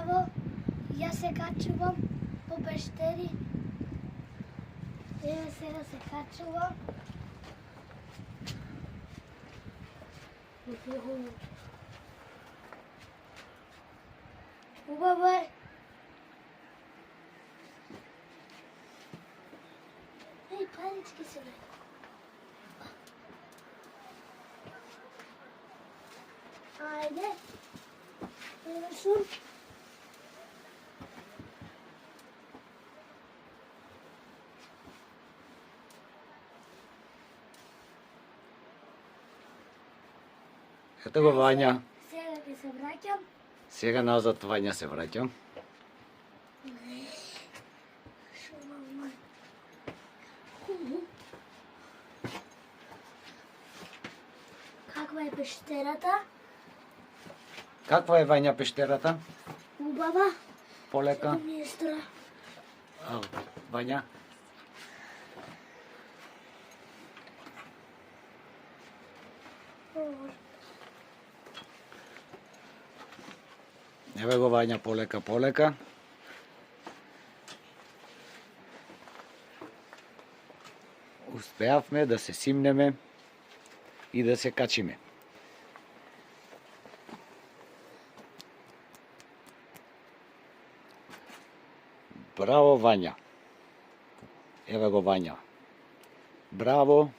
Браво, јас се качувам по пештери. Еве сега се качувам. Убаво е. Еј, парички се бе. Ајде. Еве сум. Ето го Вања. Сега ќе се враќам. Сега назад Вања се враќам. Каква е пештерата? Каква е Вања пештерата? Убава. Полека. Ми е страх. Вања. Еве го Вања полека, полека. Успеавме да се симнеме и да се качиме. Браво Вања. Еве го Вања. Браво.